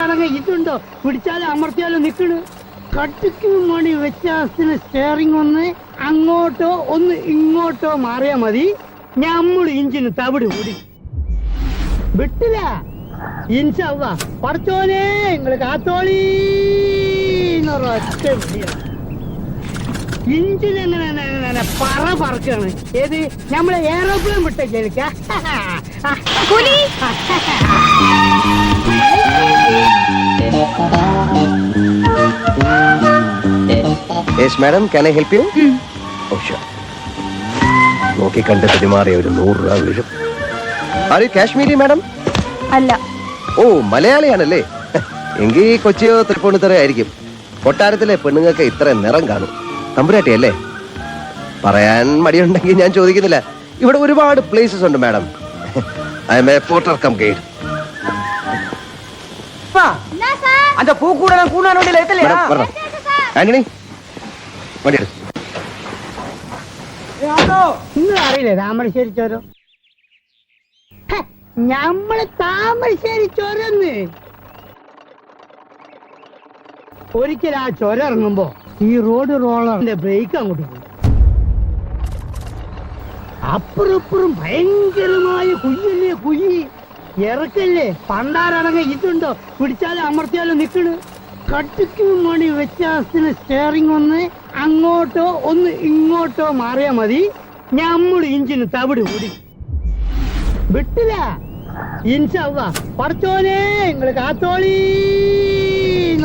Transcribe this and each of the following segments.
ഇതുണ്ടോ പിടിച്ചാലും അമർത്തിയാലും നിക്കണ്. കട്ടിക്കും മണി വ്യത്യാസത്തിന് സ്റ്റിയറിംഗ് ഒന്ന് അങ്ങോട്ടോ ഒന്ന് ഇങ്ങോട്ടോ മാറിയാ മതി. ഞമ്മള് ഇഞ്ചിന് തവിട് കൂടി വിട്ടില്ല. ഇൻഷാ പറച്ചോനെ നിങ്ങള് കാത്തോളി ഒറ്റ ഇഞ്ചിനെങ്ങനെ പറക്കാണ്. ഏത് നമ്മളെ എയറോപ്ലെയിൻ വിട്ട ജനിക്ക. Yes, madam. Can I help you? Oh, sure. നോക്കി കണ്ട് പെരുമാറിയ ഒരു 100 രൂപ വീഴും. ആര് കാശ്മീരി മാഡം? അല്ല. ഓ മലയാളിയാണല്ലേ? എങ്കിൽ കൊച്ചിയോ തൃപ്പൂണിത്തറ ആയിരിക്കും. കൊട്ടാരത്തിലെ പെണ്ണുങ്ങൾക്ക് ഇത്ര നിറം കാണും. തമ്പുരാട്ടിയല്ലേ? പറയാൻ മടിയുണ്ടെങ്കിൽ ഞാൻ ചോദിക്കുന്നില്ല. ഇവിടെ ഒരുപാട് പ്ലേസസ് ഉണ്ട് madam. I am a porter cum guide. Antony വണ്ടി എടുക്കും. നിങ്ങൾ അറിയില്ലേ താമരശ്ശേരി ചോരം? ഞമ്മള് താമരശ്ശേരി ചോരന്ന്. ഒരിക്കൽ ആ ചുരം ഇറങ്ങുമ്പോ ഈ റോഡ് റോളറിന്റെ ബ്രേക്ക് അങ്ങോട്ട് പോയി. അപ്പുറപ്പുറം ഭയങ്കരമായ കുയ്യല്ലേ കുയ്യി. ഇറക്കല്ലേ പണ്ടാരടങ്ങ ഇതുണ്ടോ പിടിച്ചാലും അമർത്തിയാലും നിക്കണ്. കട്ടിക്കും മണി വ്യത്യാസത്തിന് സ്റ്റിയറിംഗ് ഒന്ന് അങ്ങോട്ടോ ഒന്ന് ഇങ്ങോട്ടോ മാറിയാ മതി. ഞമ്മള് ഇഞ്ചിന് തവിട് കൂടി വിട്ടില്ല. ഇൻഷാ പറച്ചോനെ നിങ്ങള് കാത്തോളി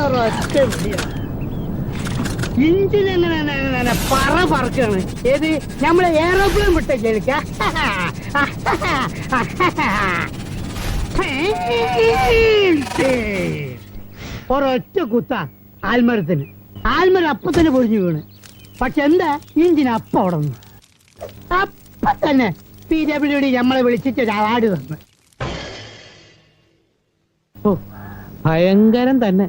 ഒറ്റ ഇഞ്ചിനെങ്ങനെ പറക്കാണ്. ഏത് നമ്മളെ എയറോപ്ലെയിൻ വിട്ട ജനിക്ക. ഒരൊറ്റ കുത്ത ആൽമരത്തിന്. ആൽമരം അപ്പൊ തന്നെ പൊഴിഞ്ഞു വീണ്. പക്ഷെ എന്താ ഇഞ്ചിന് അപ്പ അവിടെ നിന്ന് അപ്പൊ തന്നെ PWD നമ്മളെ വിളിച്ചിട്ട് ഒരു അവാർഡ് തന്നു. ഓ ഭയങ്കരം തന്നെ.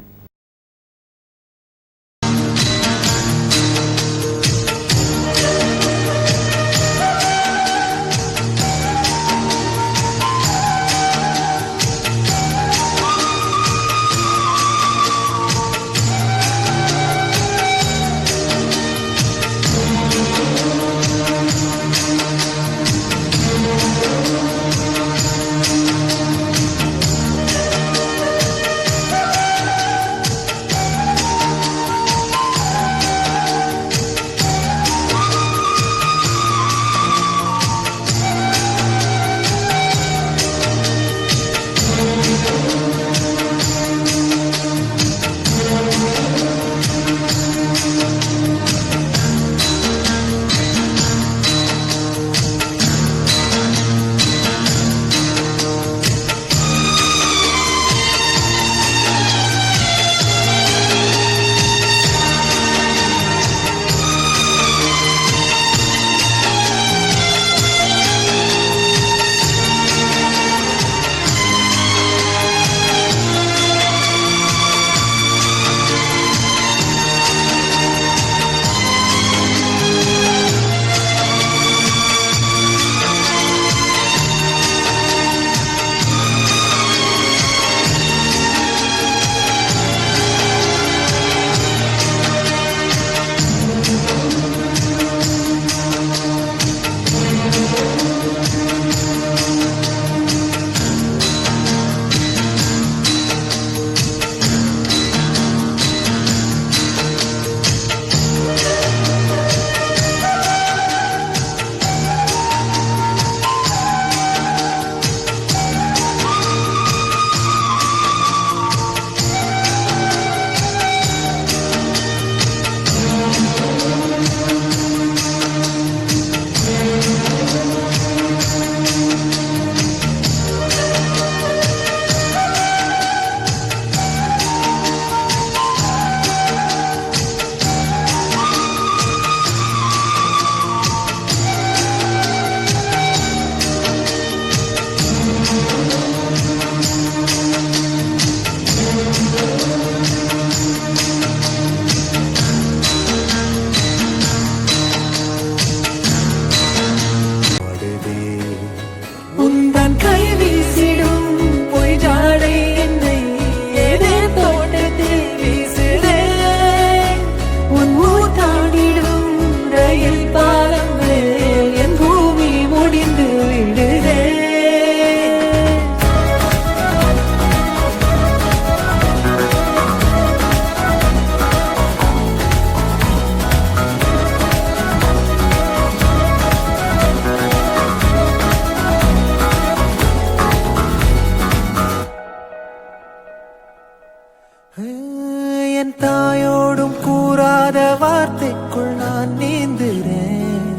என் தாயோடும் கூறாத வார்த்தைக்குள் நான் நீந்துறேன்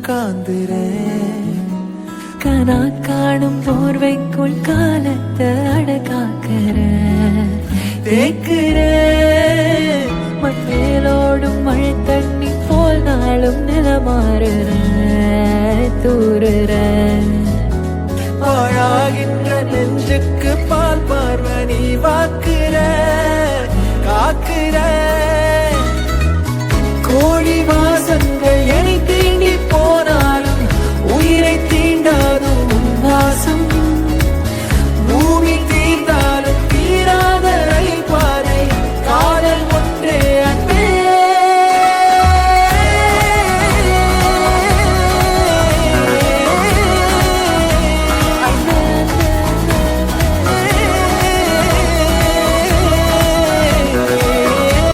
காந்துறேன் கனா காணும் போர்வைக்குள் காலத்தை அடக்காக்கிற தேக்குறேன் மண்ணேலோடும் மழை தண்ணி போல் நாளும் நிலமாறுற தூறுற பாழாகின்ற நெஞ்சுக்கு